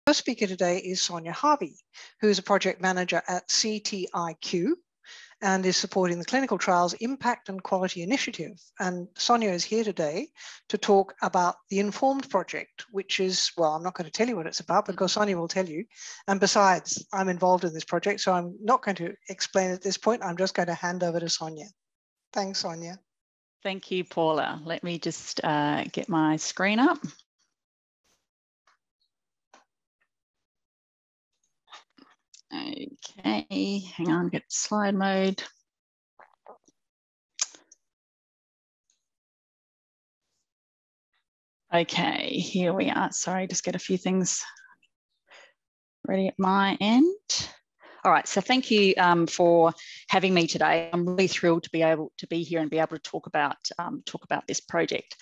First speaker today is Sonia Harvey, who is a project manager at CTIQ and is supporting the Clinical Trials Impact and Quality Initiative. And Sonia is here today to talk about the Informed project, which is, well, I'm not going to tell you what it's about because Sonia will tell you. And besides, I'm involved in this project, so I'm not going to explain at this point. I'm just going to hand over to Sonia. Thanks, Sonia. Thank you, Paula. Let me just get my screen up. Okay, hang on, get slide mode. Okay, here we are. Sorry, just get a few things ready at my end. All right, so thank you for having me today. I'm really thrilled to be able to be here and be able to talk about this project.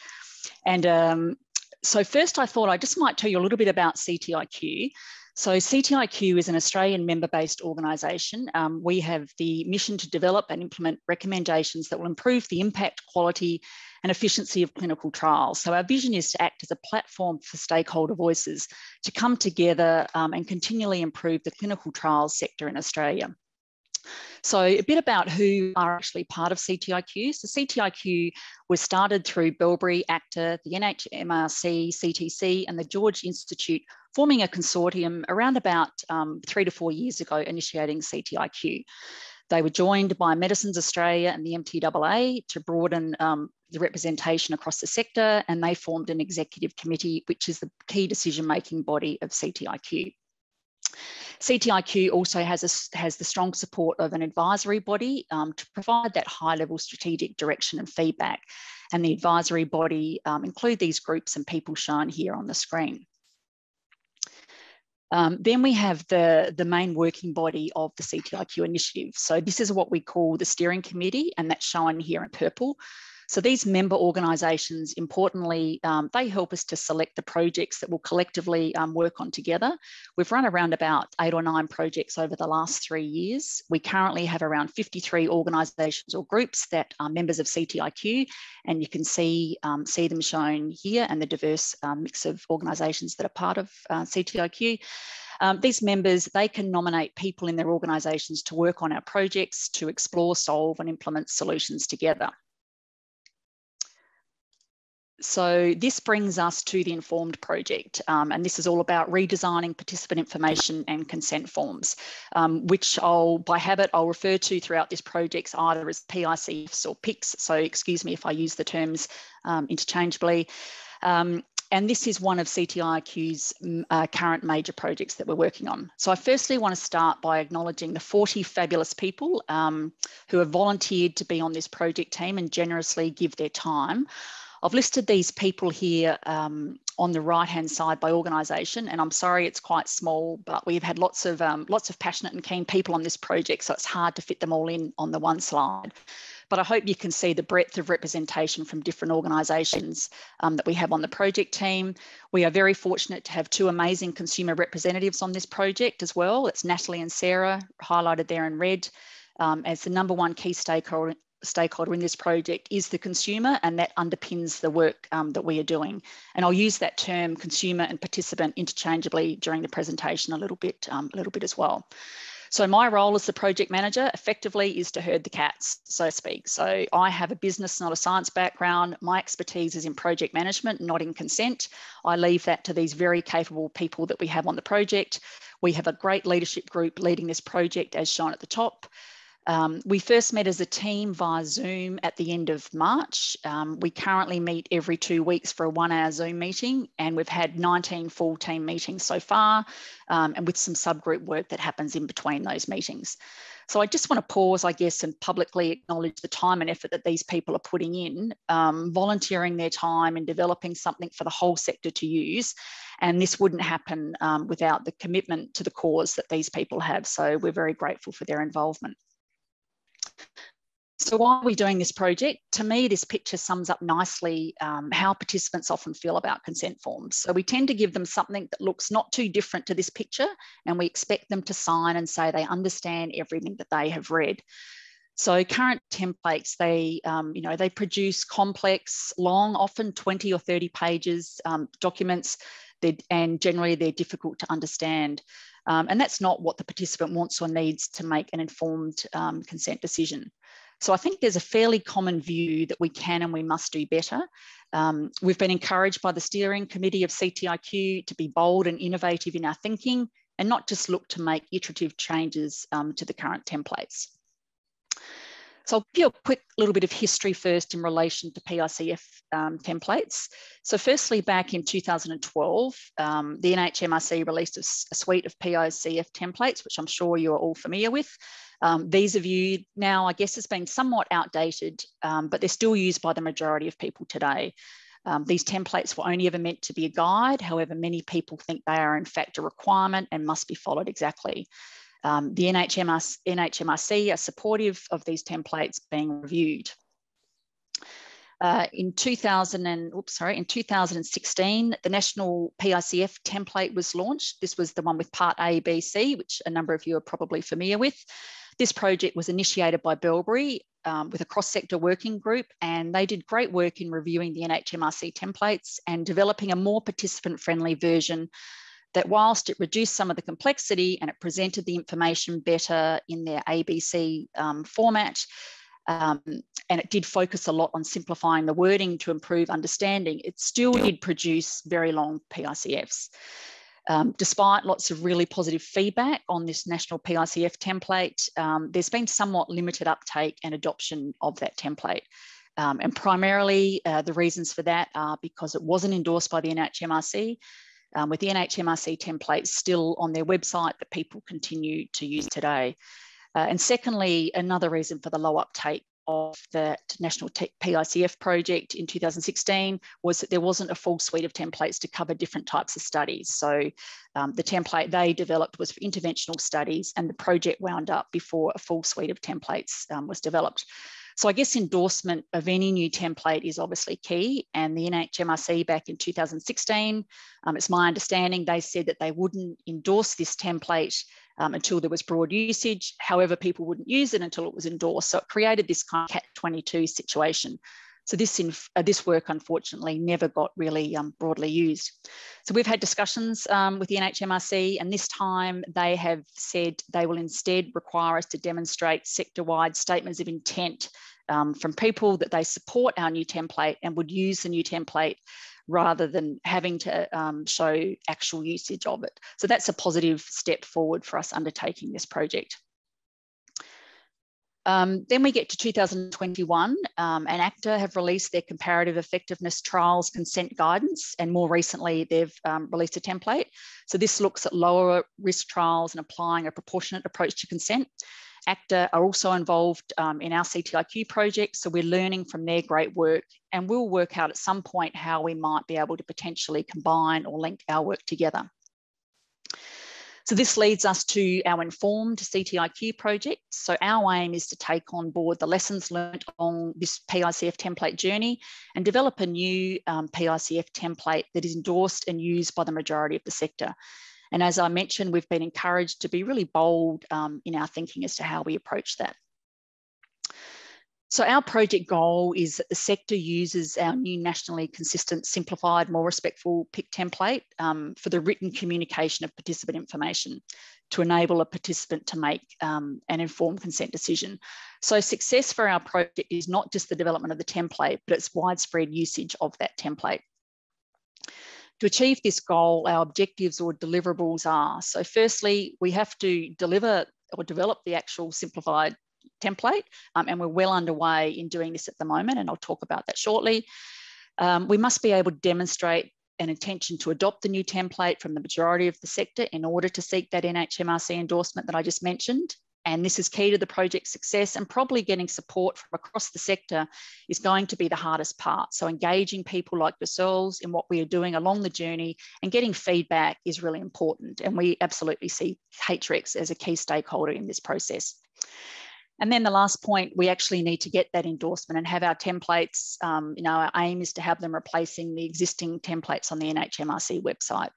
And so first I thought I just might tell you a little bit about CTIQ. So CTIQ is an Australian member-based organisation. We have the mission to develop and implement recommendations that will improve the impact, quality and efficiency of clinical trials. So our vision is to act as a platform for stakeholder voices to come together and continually improve the clinical trials sector in Australia. So a bit about who are actually part of CTIQ. So CTIQ was started through Bellbury, ACTA, the NHMRC, CTC and the George Institute, forming a consortium around about 3 to 4 years ago, initiating CTIQ. They were joined by Medicines Australia and the MTAA to broaden the representation across the sector, and they formed an executive committee, which is the key decision-making body of CTIQ. CTIQ also has the strong support of an advisory body to provide that high-level strategic direction and feedback. And the advisory body include these groups and people shown here on the screen. Then we have the main working body of the CTIQ initiative. So this is what we call the steering committee, and that's shown here in purple. So these member organisations, importantly, they help us to select the projects that we'll collectively work on together. We've run around about 8 or 9 projects over the last 3 years. We currently have around 53 organisations or groups that are members of CTIQ, and you can see them shown here and the diverse mix of organisations that are part of CTIQ. These members, they can nominate people in their organisations to work on our projects, to explore, solve and implement solutions together. So this brings us to the Informed project, and this is all about redesigning participant information and consent forms, which by habit, I'll refer to throughout this project either as PICs or PICs, so excuse me if I use the terms interchangeably. And this is one of CTIQ's current major projects that we're working on. So I firstly want to start by acknowledging the 40 fabulous people who have volunteered to be on this project team and generously give their time. I've listed these people here on the right-hand side by organisation, and I'm sorry it's quite small, but we've had lots of passionate and keen people on this project, so it's hard to fit them all in on the one slide. But I hope you can see the breadth of representation from different organisations that we have on the project team. We are very fortunate to have 2 amazing consumer representatives on this project as well. It's Natalie and Sarah, highlighted there in red, as the #1 key stakeholder in this project is the consumer, and that underpins the work that we are doing. And I'll use that term consumer and participant interchangeably during the presentation a little bit as well. So my role as the project manager effectively is to herd the cats, so to speak. So I have a business, not a science background. My expertise is in project management, not in consent. I leave that to these very capable people that we have on the project. We have a great leadership group leading this project as shown at the top. We first met as a team via Zoom at the end of March. We currently meet every 2 weeks for a 1-hour Zoom meeting, and we've had 19 full team meetings so far, and with some subgroup work that happens in between those meetings. So I just want to pause, I guess, and publicly acknowledge the time and effort that these people are putting in, volunteering their time and developing something for the whole sector to use. And this wouldn't happen without the commitment to the cause that these people have. So we're very grateful for their involvement. So why are we doing this project? To me, this picture sums up nicely how participants often feel about consent forms. So we tend to give them something that looks not too different to this picture, and we expect them to sign and say they understand everything that they have read. So current templates, they produce complex, long, often 20 or 30 pages documents and generally they're difficult to understand. And that's not what the participant wants or needs to make an informed consent decision. So I think there's a fairly common view that we can and we must do better. We've been encouraged by the steering committee of CTIQ to be bold and innovative in our thinking and not just look to make iterative changes to the current templates. So I'll give you a quick little bit of history first in relation to PICF templates. So firstly, back in 2012, the NHMRC released a suite of PICF templates, which I'm sure you're all familiar with. These are viewed now, I guess, as being somewhat outdated, but they're still used by the majority of people today. These templates were only ever meant to be a guide. However, many people think they are in fact a requirement and must be followed exactly. The NHMRC are supportive of these templates being reviewed. In 2016, the National PICF template was launched. This was the one with Part A, B, C, which a number of you are probably familiar with. This project was initiated by Bellbury with a cross-sector working group, and they did great work in reviewing the NHMRC templates and developing a more participant-friendly version that, whilst it reduced some of the complexity and it presented the information better in their ABC format, and it did focus a lot on simplifying the wording to improve understanding, it still did produce very long PICFs. Despite lots of really positive feedback on this national PICF template, there's been somewhat limited uptake and adoption of that template. And primarily the reasons for that are because it wasn't endorsed by the NHMRC, with the NHMRC templates still on their website that people continue to use today. And secondly, another reason for the low uptake of the National PICF project in 2016 was that there wasn't a full suite of templates to cover different types of studies. So the template they developed was for interventional studies, and the project wound up before a full suite of templates was developed. So I guess endorsement of any new template is obviously key, and the NHMRC back in 2016, it's my understanding they said that they wouldn't endorse this template until there was broad usage. However, people wouldn't use it until it was endorsed. So it created this kind of catch-22 situation. So this work, unfortunately, never got really broadly used. So we've had discussions with the NHMRC, and this time they have said they will instead require us to demonstrate sector-wide statements of intent from people that they support our new template and would use the new template rather than having to show actual usage of it. So that's a positive step forward for us undertaking this project. Then we get to 2021, and ACTA have released their comparative effectiveness trials consent guidance, and more recently they've released a template. So this looks at lower risk trials and applying a proportionate approach to consent. ACTA are also involved in our CTIQ project, so we're learning from their great work, and we'll work out at some point how we might be able to potentially combine or link our work together. So this leads us to our informed CTIQ project. So our aim is to take on board the lessons learned on this PICF template journey and develop a new PICF template that is endorsed and used by the majority of the sector. And as I mentioned, we've been encouraged to be really bold in our thinking as to how we approach that. So our project goal is that the sector uses our new nationally consistent, simplified, more respectful PIC template for the written communication of participant information to enable a participant to make an informed consent decision. So success for our project is not just the development of the template, but it's widespread usage of that template. To achieve this goal, our objectives or deliverables are, so firstly, we have to deliver or develop the actual simplified template, and we're well underway in doing this at the moment, and I'll talk about that shortly. We must be able to demonstrate an intention to adopt the new template from the majority of the sector in order to seek that NHMRC endorsement that I just mentioned. And this is key to the project's success, and probably getting support from across the sector is going to be the hardest part. So engaging people like yourselves in what we are doing along the journey and getting feedback is really important. And we absolutely see HRECs as a key stakeholder in this process. And then the last point, we actually need to get that endorsement and have our templates. Our aim is to have them replacing the existing templates on the NHMRC website.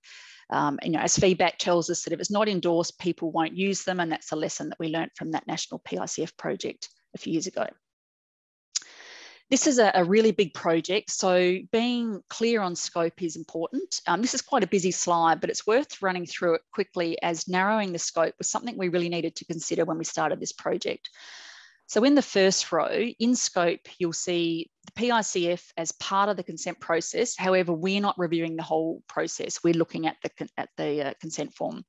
As feedback tells us that if it's not endorsed, people won't use them, and that's a lesson that we learned from that national PICF project a few years ago. This is a really big project, so being clear on scope is important. This is quite a busy slide, but it's worth running through it quickly, as narrowing the scope was something we really needed to consider when we started this project. So in the first row, in scope, you'll see the PICF as part of the consent process. However, we're not reviewing the whole process. We're looking at the consent form.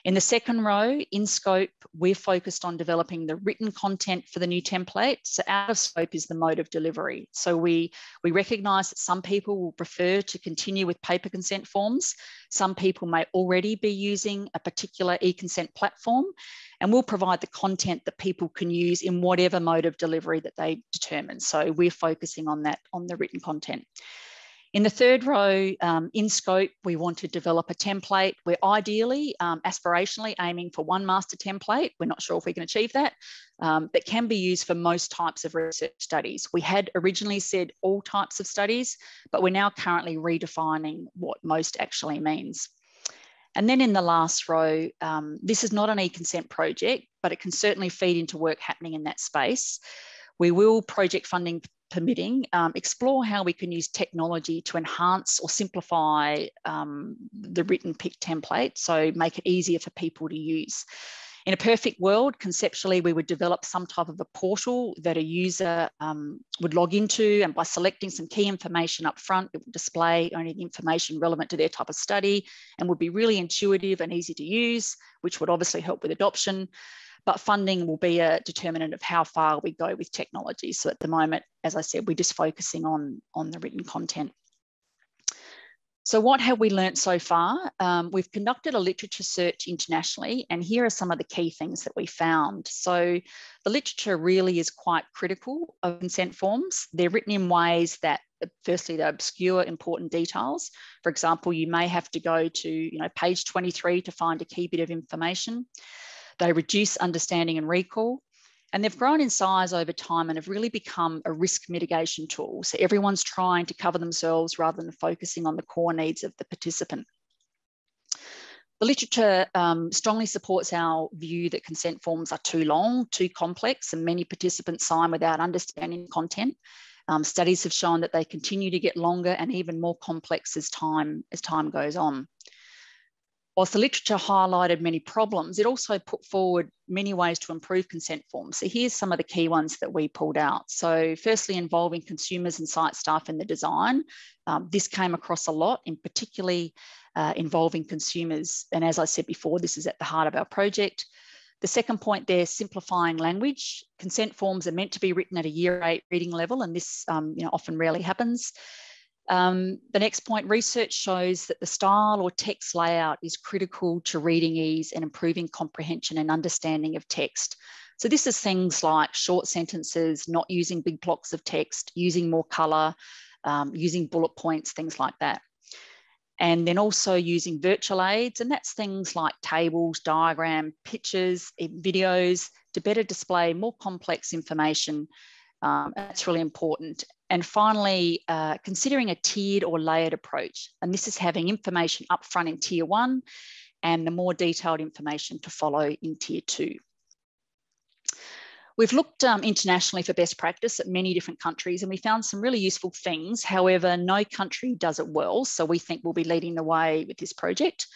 In the second row, in scope, we're focused on developing the written content for the new template. So out of scope is the mode of delivery. So we recognise that some people will prefer to continue with paper consent forms. Some people may already be using a particular e-consent platform, and we'll provide the content that people can use in whatever mode of delivery that they determine. So we're focusing on that, on the written content. In the third row, in scope, we want to develop a template. We're ideally, aspirationally aiming for one master template. We're not sure if we can achieve that, that can be used for most types of research studies. We had originally said all types of studies, but we're now currently redefining what most actually means. And then in the last row, this is not an e-consent project, but it can certainly feed into work happening in that space. We will, project funding permitting, explore how we can use technology to enhance or simplify the written PIC template, so make it easier for people to use. In a perfect world, conceptually, we would develop some type of a portal that a user would log into, and by selecting some key information up front, it would display only the information relevant to their type of study and would be really intuitive and easy to use, which would obviously help with adoption. But funding will be a determinant of how far we go with technology. So at the moment, as I said, we're just focusing on the written content. So what have we learnt so far? We've conducted a literature search internationally, and here are some of the key things that we found. So the literature really is quite critical of consent forms. They're written in ways that, firstly, they obscure important details. For example, you may have to go to page 23 to find a key bit of information. They reduce understanding and recall, and they've grown in size over time and have really become a risk mitigation tool. So everyone's trying to cover themselves rather than focusing on the core needs of the participant. The literature strongly supports our view that consent forms are too long, too complex, and many participants sign without understanding content. Studies have shown that they continue to get longer and even more complex as time goes on. Whilst the literature highlighted many problems, it also put forward many ways to improve consent forms. So here's some of the key ones that we pulled out. So firstly, involving consumers and site staff in the design. This came across a lot, in particularly involving consumers. And as I said before, this is at the heart of our project. The second point there, simplifying language. Consent forms are meant to be written at a year 8 reading level, and this often rarely happens. The next point, research shows that the style or text layout is critical to reading ease and improving comprehension and understanding of text. So this is things like short sentences, not using big blocks of text, using more colour, using bullet points, things like that. And then also using virtual aids, and that's things like tables, diagram, pictures, videos to better display more complex information. That's really important. And finally, considering a tiered or layered approach. And this is having information up front in tier 1 and the more detailed information to follow in tier 2. We've looked internationally for best practice at many different countries, and we found some really useful things. However, no country does it well, so we think we'll be leading the way with this project.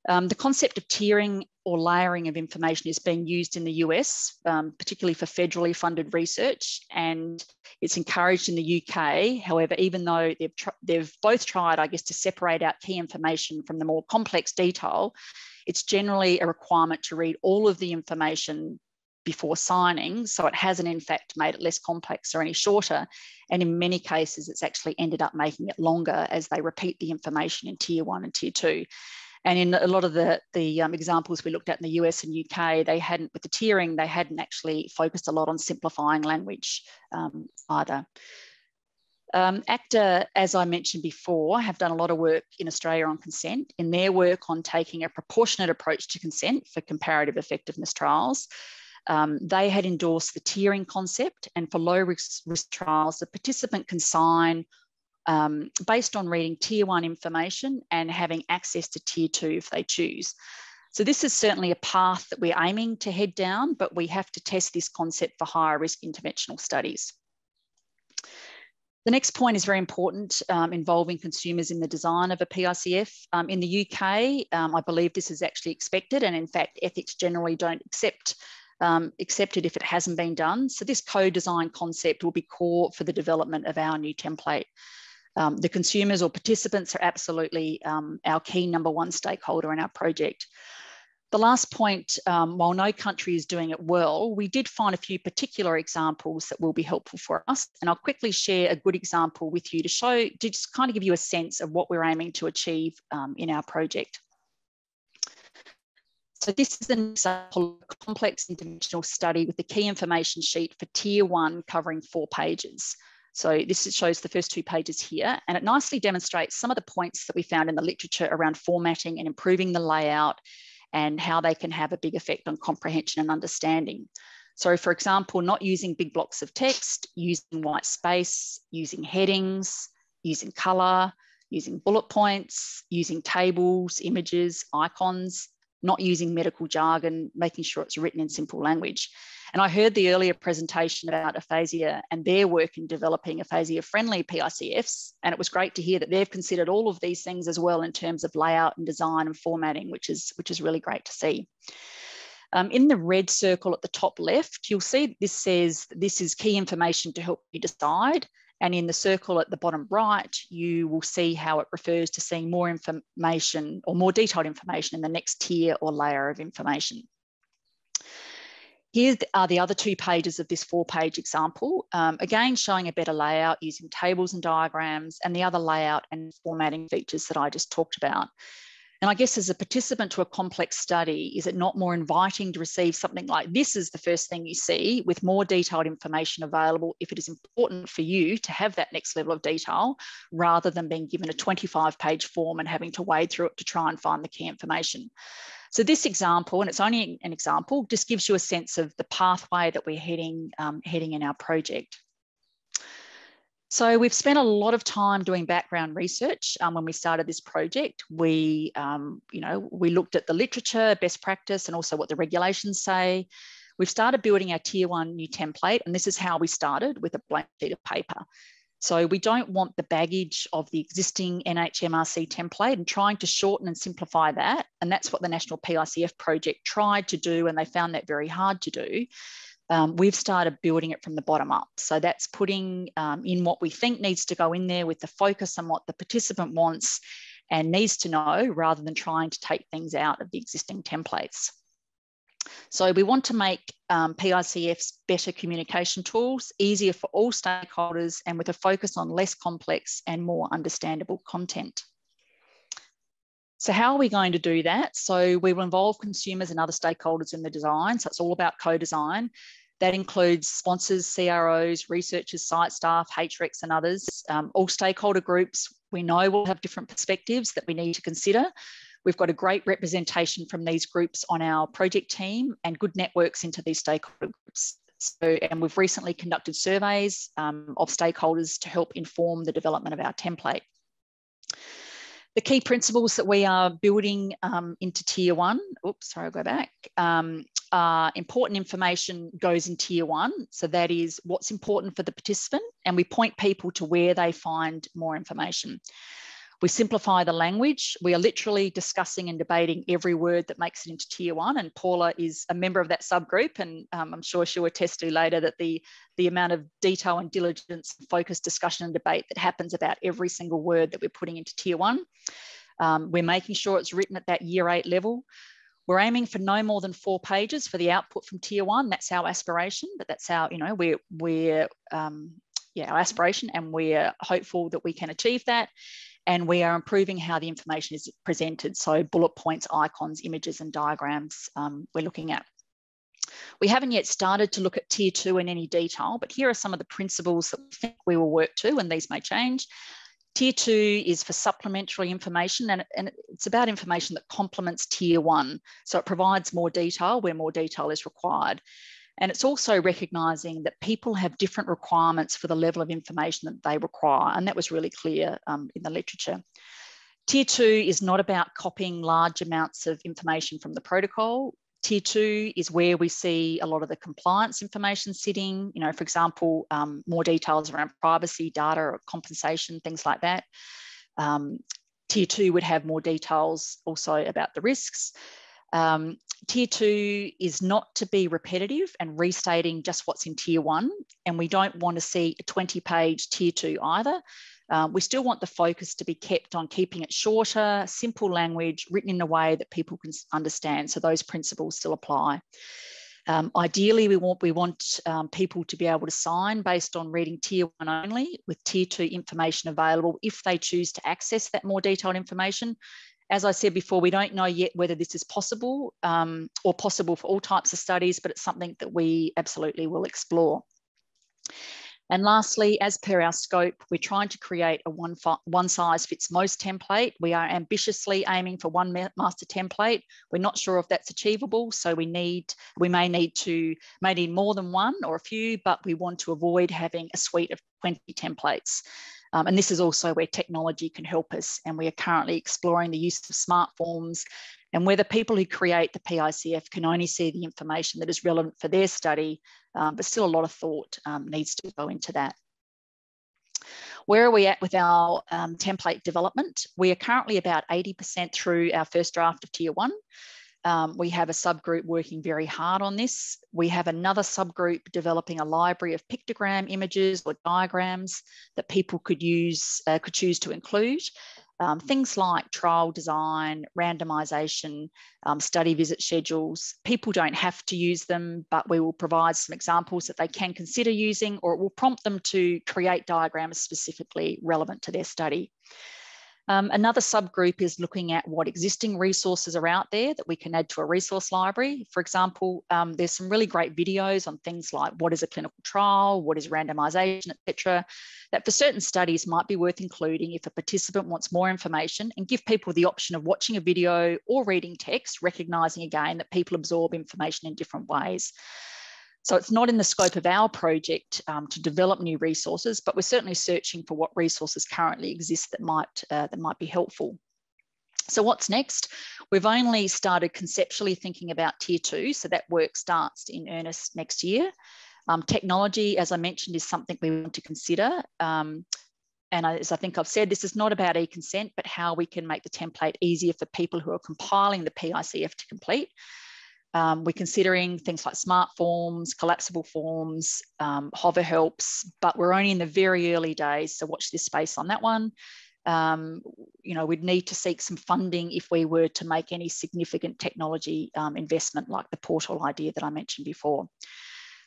The concept of tiering or layering of information is being used in the US, particularly for federally funded research, and it's encouraged in the UK. However, even though they've both tried, I guess, to separate out key information from the more complex detail, it's generally a requirement to read all of the information before signing, so it hasn't in fact made it less complex or any shorter, and in many cases it's actually ended up making it longer as they repeat the information in tier 1 and tier 2. And in a lot of the examples we looked at in the US and UK, they hadn't, with the tiering, they hadn't actually focused a lot on simplifying language either. ACTA, as I mentioned before, have done a lot of work in Australia on consent. In their work on taking a proportionate approach to consent for comparative effectiveness trials, they had endorsed the tiering concept, and for low risk trials, the participant can sign based on reading tier 1 information and having access to tier 2 if they choose. So this is certainly a path that we're aiming to head down, but we have to test this concept for higher risk interventional studies. The next point is very important, involving consumers in the design of a PICF. In the UK, I believe this is actually expected, and in fact, ethics generally don't accept it if it hasn't been done. So this co-design concept will be core for the development of our new template. The consumers or participants are absolutely our key #1 stakeholder in our project. The last point, while no country is doing it well, we did find a few particular examples that will be helpful for us. And I'll quickly share a good example with you to just kind of give you a sense of what we're aiming to achieve in our project. So this is an example of a complex interventional study with the key information sheet for Tier 1 covering 4 pages. So this shows the first 2 pages here, and it nicely demonstrates some of the points that we found in the literature around formatting and improving the layout and how they can have a big effect on comprehension and understanding. So for example, not using big blocks of text, using white space, using headings, using color, using bullet points, using tables, images, icons, not using medical jargon, making sure it's written in simple language. And I heard the earlier presentation about aphasia and their work in developing aphasia-friendly PICFs, and it was great to hear that they've considered all of these things as well in terms of layout and design and formatting, which is really great to see. In the red circle at the top left, you'll see this says this is key information to help you decide. And in the circle at the bottom right, you will see how it refers to seeing more information or more detailed information in the next tier or layer of information. Here are the other 2 pages of this 4-page example, again showing a better layout using tables and diagrams and the other layout and formatting features that I just talked about. And I guess as a participant to a complex study, is it not more inviting to receive something like this as the first thing you see with more detailed information available if it is important for you to have that next level of detail rather than being given a 25-page form and having to wade through it to try and find the key information? So this example, and it's only an example, just gives you a sense of the pathway that we're heading in our project. So we've spent a lot of time doing background research when we started this project. We looked at the literature, best practice, and also what the regulations say. We've started building our Tier 1 new template, and this is how we started, with a blank sheet of paper. So we don't want the baggage of the existing NHMRC template and trying to shorten and simplify that. And that's what the National PICF project tried to do, and they found that very hard to do. We've started building it from the bottom up. So that's putting in what we think needs to go in there with the focus on what the participant wants and needs to know, rather than trying to take things out of the existing templates. So we want to make PICFs better communication tools, easier for all stakeholders, and with a focus on less complex and more understandable content. So how are we going to do that? So we will involve consumers and other stakeholders in the design. So it's all about co-design. That includes sponsors, CROs, researchers, site staff, HRECs and others. All stakeholder groups we know will have different perspectives that we need to consider. We've got a great representation from these groups on our project team and good networks into these stakeholder groups. And we've recently conducted surveys of stakeholders to help inform the development of our template. The key principles that we are building into Tier 1, important information goes in Tier 1. So that is what's important for the participant, and we point people to where they find more information. We simplify the language. We are literally discussing and debating every word that makes it into Tier 1, and Paula is a member of that subgroup, and I'm sure she'll attest to later that the amount of detail and diligence, focused discussion and debate that happens about every single word that we're putting into Tier 1. We're making sure it's written at that Year 8 level. We're aiming for no more than 4 pages for the output from Tier 1. That's our aspiration, but that's our, our aspiration, and we're hopeful that we can achieve that. And we are improving how the information is presented. So bullet points, icons, images, and diagrams we're looking at. We haven't yet started to look at Tier 2 in any detail, but here are some of the principles that we think we will work to, and these may change. Tier 2 is for supplementary information, and it's about information that complements Tier 1. So it provides more detail where more detail is required. And it's also recognising that people have different requirements for the level of information that they require. And that was really clear in the literature. Tier 2 is not about copying large amounts of information from the protocol. Tier 2 is where we see a lot of the compliance information sitting, you know, for example, more details around privacy, data, or compensation, things like that. Tier 2 would have more details also about the risks. Tier 2 is not to be repetitive and restating just what's in Tier 1, and we don't want to see a 20-page Tier 2 either. We still want the focus to be kept on keeping it shorter, simple language, written in a way that people can understand, so those principles still apply. Ideally, we want people to be able to sign based on reading Tier 1 only, with Tier 2 information available if they choose to access that more detailed information. As I said before, we don't know yet whether this is possible or possible for all types of studies, but it's something that we absolutely will explore. And lastly, as per our scope, we're trying to create a one-size-fits-most template. We are ambitiously aiming for one master template. We're not sure if that's achievable, so we may need more than one or a few, but we want to avoid having a suite of 20 templates. And this is also where technology can help us. And we are currently exploring the use of smart forms and whether people who create the PICF can only see the information that is relevant for their study, but still a lot of thought needs to go into that. Where are we at with our template development? We are currently about 80% through our first draft of Tier 1. We have a subgroup working very hard on this. We have another subgroup developing a library of pictogram images or diagrams that people could choose to include. Things like trial design, randomisation, study visit schedules. People don't have to use them, but we will provide some examples that they can consider using, or it will prompt them to create diagrams specifically relevant to their study. Another subgroup is looking at what existing resources are out there that we can add to a resource library. For example, there's some really great videos on things like what is a clinical trial, what is randomisation, etc., that for certain studies might be worth including if a participant wants more information, and give people the option of watching a video or reading text, recognising again that people absorb information in different ways. So it's not in the scope of our project to develop new resources, but we're certainly searching for what resources currently exist that might be helpful. So what's next? We've only started conceptually thinking about Tier 2, so that work starts in earnest next year. Technology, as I mentioned, is something we want to consider. And as I think I've said, this is not about e-consent, but how we can make the template easier for people who are compiling the PICF to complete. We're considering things like smart forms, collapsible forms, hover helps, but we're only in the very early days, so watch this space on that one. You know, we'd need to seek some funding if we were to make any significant technology investment like the portal idea that I mentioned before.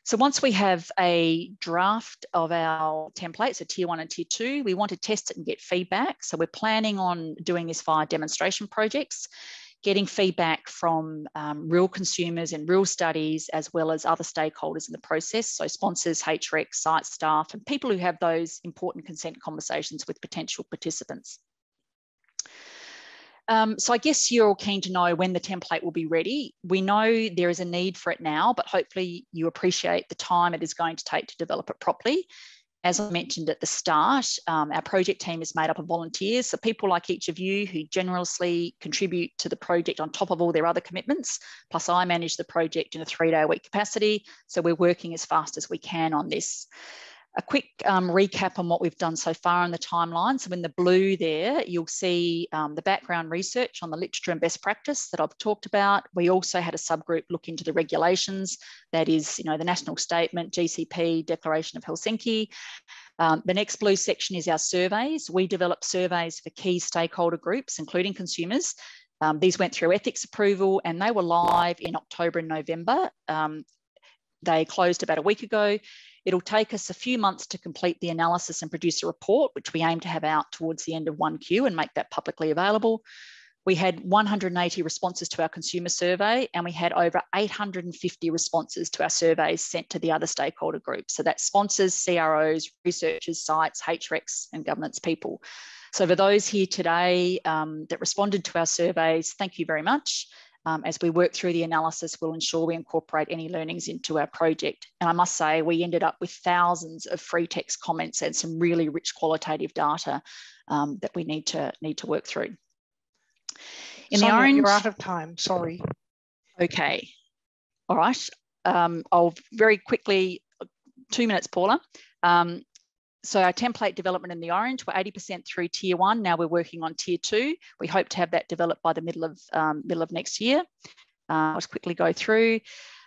So once we have a draft of our templates, so Tier 1 and Tier 2, we want to test it and get feedback. So we're planning on doing this via demonstration projects, getting feedback from real consumers and real studies, as well as other stakeholders in the process, so sponsors, HREC, site staff, and people who have those important consent conversations with potential participants. So I guess you're all keen to know when the template will be ready. We know there is a need for it now, but hopefully you appreciate the time it is going to take to develop it properly. As I mentioned at the start, our project team is made up of volunteers, so people like each of you who generously contribute to the project on top of all their other commitments, plus I manage the project in a 3-day-a-week capacity, so we're working as fast as we can on this. A quick recap on what we've done so far on the timeline. So in the blue there, you'll see the background research on the literature and best practice that I've talked about. We also had a subgroup look into the regulations, that is, you know, the national statement, GCP, Declaration of Helsinki. The next blue section is our surveys. We developed surveys for key stakeholder groups, including consumers. These went through ethics approval and they were live in October and November. They closed about a week ago. It'll take us a few months to complete the analysis and produce a report, which we aim to have out towards the end of 1Q and make that publicly available. We had 180 responses to our consumer survey, and we had over 850 responses to our surveys sent to the other stakeholder groups. So that's sponsors, CROs, researchers, sites, HRECs, and governance people. So for those here today that responded to our surveys, thank you very much. As we work through the analysis, we'll ensure we incorporate any learnings into our project. And I must say, we ended up with thousands of free text comments and some really rich qualitative data that we need to work through. Sonia, you're out of time, sorry. Okay. All right. I'll very quickly, 2 minutes, Paula. So our template development in the orange, we're 80% through tier 1. Now we're working on tier 2. We hope to have that developed by the middle of next year. I'll just quickly go through.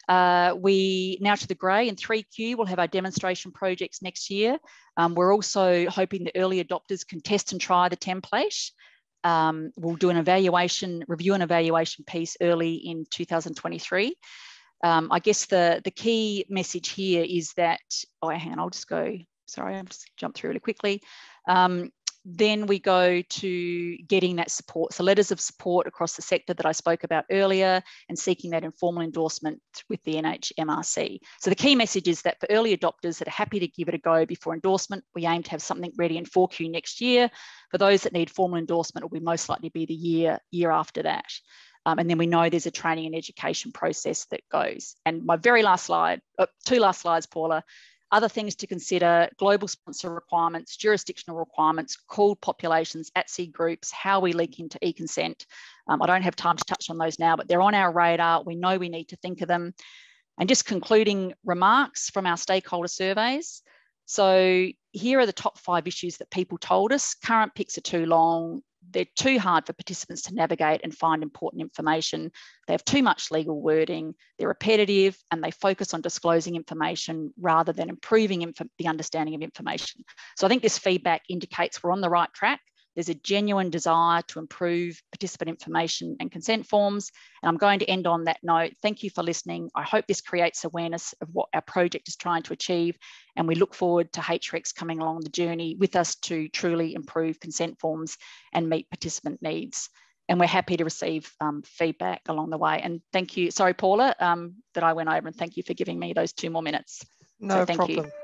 We now to the grey in 3Q, we'll have our demonstration projects next year. We're also hoping the early adopters can test and try the template. We'll do an review and evaluation piece early in 2023. I guess the key message here is that, hang on, I'll just go, sorry, I'll just jump through really quickly. Then we go to getting that support. So letters of support across the sector that I spoke about earlier and seeking that informal endorsement with the NHMRC. So the key message is that for early adopters that are happy to give it a go before endorsement, we aim to have something ready in 4Q next year. For those that need formal endorsement, it will most likely be the year after that. And then we know there's a training and education process that goes. And my very last slide, 2 last slides, Paula. Other things to consider: global sponsor requirements, jurisdictional requirements, called populations, at-sea groups, how we link into e-consent. I don't have time to touch on those now, but they're on our radar. We know we need to think of them. And just concluding remarks from our stakeholder surveys. So here are the top 5 issues that people told us. Current PICs are too long. They're too hard for participants to navigate and find important information. They have too much legal wording. They're repetitive, and they focus on disclosing information rather than improving the understanding of information. So I think this feedback indicates we're on the right track. There's a genuine desire to improve participant information and consent forms. And I'm going to end on that note. Thank you for listening. I hope this creates awareness of what our project is trying to achieve. And we look forward to HRECs coming along the journey with us to truly improve consent forms and meet participant needs. And we're happy to receive feedback along the way. And thank you. Sorry, Paula, that I went over, and thank you for giving me those 2 more minutes. No so thank problem. You.